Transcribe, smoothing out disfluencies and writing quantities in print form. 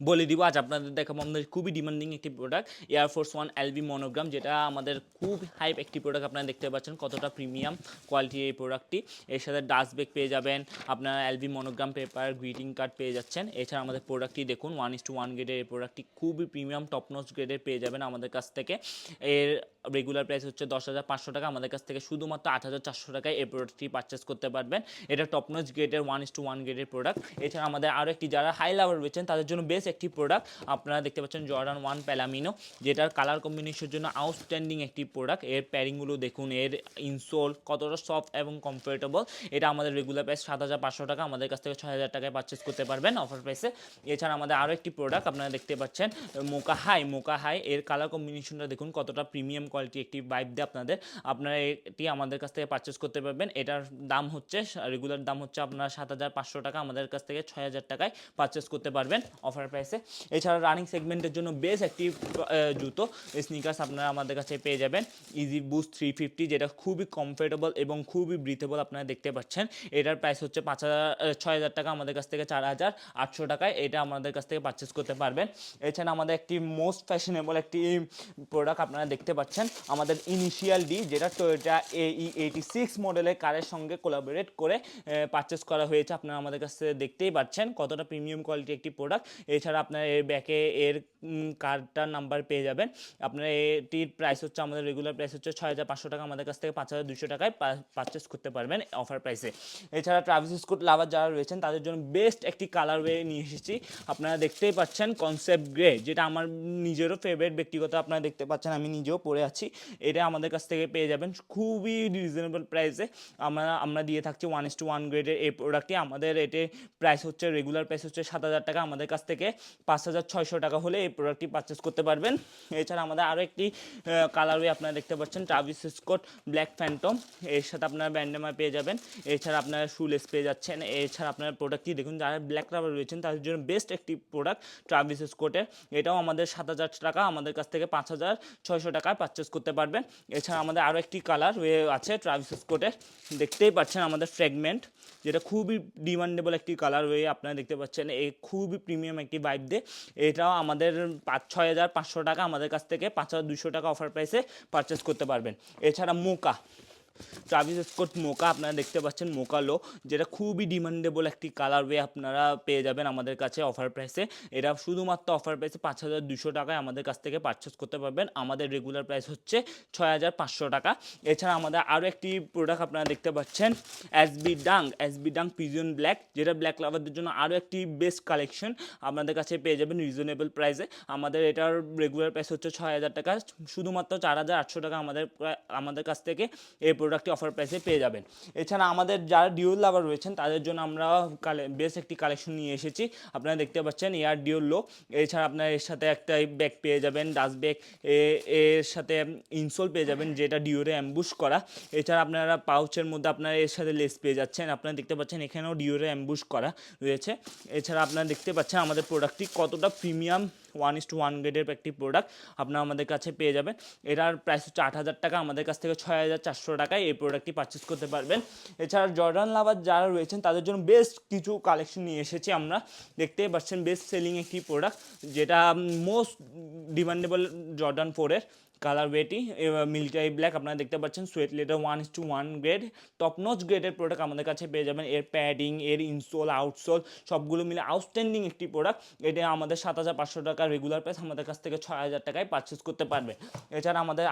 বলে দিব। আজ আপনাদের দেখাবো আমাদের খুবই ডিমান্ডিং একটি product air force one LV monogram, যেটা আমাদের খুব হাইপ একটি প্রোডাক্ট। আপনারা দেখতে পাচ্ছেন কতটা প্রিমিয়াম কোয়ালিটির এই প্রোডাক্টটি। এর সাথে ডাস্ট ব্যাগ পেয়ে যাবেন, আপনারা LV monogram paper greeting card পেয়ে যাচ্ছেন। এছাড়া আমাদের প্রোডাক্টটি দেখুন 1:1 গ্রেডের এই প্রোডাক্টটি খুবই প্রিমিয়াম টপনোচ গ্রেডের পেয়ে যাবেন আমাদের কাছ থেকে। এর রেগুলার প্রাইস হচ্ছে 10,500 টাকা, আমাদের কাছ থেকে শুধুমাত্র 8,400 টাকায় এই প্রোডাক্টটি পারচেস করতে পারবেন। এটা টপনোচ গ্রেডের 1:1 গ্রেডের প্রোডাক্ট। এছাড়া আমাদের আরও একটি, যারা হাই লাভার রয়েছেন তাদের জন্য বেশ একটি প্রোডাক্ট আপনারা দেখতে পাচ্ছেন জর্ডান 1 প্যালামিনো, যেটার কালার কম্বিনেশনের জন্য আউটস্ট্যান্ডিং একটি প্রোডাক্ট। এর প্যারিংগুলো দেখুন, এর ইনসোল কতটা সফট এবং কমফোর্টেবল। এটা আমাদের রেগুলার প্রাইস 7,500 টাকা, আমাদের কাছ থেকে 6,000 টাকায় পারচেস করতে পারবেন অফার প্রাইসে। এছাড়া আমাদের আরও একটি প্রোডাক্ট আপনারা দেখতে পাচ্ছেন মোকা হাই, এর কালার কম্বিনেশনটা দেখুন কতটা প্রিমিয়াম কোয়ালিটি একটি ভাইব দেয় আপনাদের। আপনারা এটি আমাদের কাছ থেকে পারচেস করতে পারবেন। এটার দাম হচ্ছে, রেগুলার দাম হচ্ছে আপনারা 7,500 টাকা, আমাদের কাছ থেকে 6,000 টাকায় পারচেস করতে পারবেন অফার প্রাইসে। এছাড়া রানিং সেগমেন্টের জন্য বেশ একটি জুতো স্নিকার্স আপনারা আমাদের কাছে পেয়ে যাবেন, ইজি বুস্ট 350, যেটা খুবই কমফোর্টেবল এবং খুবই ব্রিথেবল। আপনারা দেখতে পাচ্ছেন এটার প্রাইস হচ্ছে 6,000 টাকা, আমাদের কাছ থেকে 4,800 টাকায় এটা আমাদের কাছ থেকে পারচেস করতে পারবেন। এছাড়া আমাদের একটি মোস্ট ফ্যাশনেবল একটি প্রোডাক্ট আপনারা দেখতে পাচ্ছেন, আমাদের ইনিশিয়াল ডি, যেটা টয়োটা AE86 মডেলের কারের সঙ্গে কোলাবোরেট করে পারচেস করা হয়েছে। আপনারা আমাদের কাছে দেখতেই পাচ্ছেন কতটা প্রিমিয়াম কোয়ালিটি একটি প্রোডাক্ট। এছাড়া আপনারা এর ব্যাকে এর কার্ডটার নাম্বার পেয়ে যাবেন। আপনারা এটির প্রাইস হচ্ছে, আমাদের রেগুলার প্রাইস হচ্ছে 6,500 টাকা, আমাদের কাছ থেকে 5,200 টাকায় পারচেস করতে পারবেন অফার প্রাইসে। এছাড়া ট্রাভিস স্কট লাভার যারা রয়েছেন তাদের জন্য বেস্ট একটি কালার ওয়ে নিয়ে এসেছি। আপনারা দেখতেই পাচ্ছেন কনসেপ্ট গ্রে, যেটা আমার নিজেরও ফেভারিট ব্যক্তিগত। আপনারা দেখতে পাচ্ছেন আমি নিজেও পরে আছি। এটা আমাদের কাছ থেকে পেয়ে যাবেন খুবই রিজনেবল প্রাইসে। আমরা দিয়ে থাকছি 1:1 গ্রেডের এই প্রোডাক্টটি। আমাদের এতে প্রাইস হচ্ছে, রেগুলার প্রাইস হচ্ছে 7,000 টাকা, আমাদের কাছ থেকে 5,600 টাকা হলে এই প্রোডাক্টটি পারচেস করতে পারবেন। এছাড়া আমাদের আরও একটি কালারওয়ে আপনারা দেখতে পাচ্ছেন ট্রাভিস স্কট ব্ল্যাক ফ্যান্টম, এর সাথে আপনারা ব্যান্ডেমা পেয়ে যাবেন। এছাড়া আপনারা শুলেস পেয়ে যাচ্ছেন। এছাড়া আপনার প্রোডাক্টটি দেখুন, যারা ব্ল্যাক লাভার রয়েছেন তাদের জন্য বেস্ট একটি প্রোডাক্ট ট্রাভিস স্কটের। এটাও আমাদের 7,000 টাকা, আমাদের কাছ থেকে 5,600 টাকায় পারচেস করতে পারবেন। এছাড়া আমাদের আরও একটি কালার ওয়ে আছে ট্রাভিস স্কটের, দেখতেই পাচ্ছেন আমাদের ফ্র্যাগমেন্ট, যেটা খুবই ডিমান্ডেবল একটি কালার ওয়ে। আপনারা দেখতে পাচ্ছেন এই খুবই প্রিমিয়াম একটি ভাইব দিয়ে। এটাও আমাদের 6,500 টাকা, আমাদের কাছ থেকে 5,200 টাকা অফার প্রাইসে পারচেস করতে পারবেন। এছাড়া মোকা, ট্রাভিস স্কট মোকা আপনারা দেখতে পাচ্ছেন, মোকা লো, যেটা খুবই ডিমান্ডেবল একটি কালার ওয়ে আপনারা পেয়ে যাবেন আমাদের কাছে অফার প্রাইসে। এটা শুধুমাত্র অফার প্রাইসে 5,200 টাকায় আমাদের কাছ থেকে পারচেস করতে পারবেন। আমাদের রেগুলার প্রাইস হচ্ছে 6,500 টাকা। এছাড়া আমাদের আরও একটি প্রোডাক্ট আপনারা দেখতে পাচ্ছেন এসবি ডাং পিজন ব্ল্যাক, যেটা ব্ল্যাক লাভারদের জন্য আরও একটি বেস্ট কালেকশন আপনাদের কাছে পেয়ে যাবেন রিজনেবল প্রাইসে। আমাদের এটার রেগুলার প্রাইস হচ্ছে 6,000 টাকা, শুধুমাত্র 4,800 টাকা আমাদের কাছ থেকে এই প্রোডাক্টটি অফার প্রাইসে পেয়ে যাবেন। এছাড়া আমাদের যারা ডিওল লাভার রয়েছেন তাদের জন্য আমরা বেশ একটি কালেকশন নিয়ে এসেছি। আপনারা দেখতে পাচ্ছেন এয়ার ডিওল লো। এছাড়া আপনার এর সাথে একটা ব্যাগ পেয়ে যাবেন, ডাস্ট ব্যাগ, এর সাথে ইনসোল পেয়ে যাবেন যেটা ডিওরে অ্যাম্বুশ করা। এছাড়া আপনারা পাউচের মধ্যে আপনারা এর সাথে লেস পেয়ে যাচ্ছেন। আপনারা দেখতে পাচ্ছেন এখানেও ডিওরে অ্যাম্বুশ করা রয়েছে। এছাড়া আপনারা দেখতে পাচ্ছেন আমাদের প্রোডাক্টটি কতটা প্রিমিয়াম 1:1 গ্রেডের একটি প্রোডাক্ট আপনারা আমাদের কাছে পেয়ে যাবেন। এটার প্রাইস হচ্ছে 8,000 টাকা, আমাদের কাছ থেকে 6,400 টাকায় এই প্রোডাক্টটি পারচেস করতে পারবেন। এছাড়া জর্ডান লাভার যারা রয়েছেন তাদের জন্য বেস্ট কিছু কালেকশন নিয়ে এসেছি আমরা। দেখতেই পাচ্ছেন বেস্ট সেলিং একটি প্রোডাক্ট, যেটা most demandable Jordan 4-এর colour ওয়েটি military black. আপনারা দেখতে পাচ্ছেন sweat leather 1:1 grade top notch গ্রেডের প্রোডাক্ট আমাদের কাছে পেয়ে যাবেন। এর প্যাডিং, এর ইনসোল, আউটসোল সবগুলো মিলে আউটস্ট্যান্ডিং একটি প্রোডাক্ট। এটা আমাদের 7,500 টাকা রেগুলার প্রাইস, আমাদের কাছ থেকে 6,000 টাকায় পারচেস করতে পারবে। এছাড়া আমাদের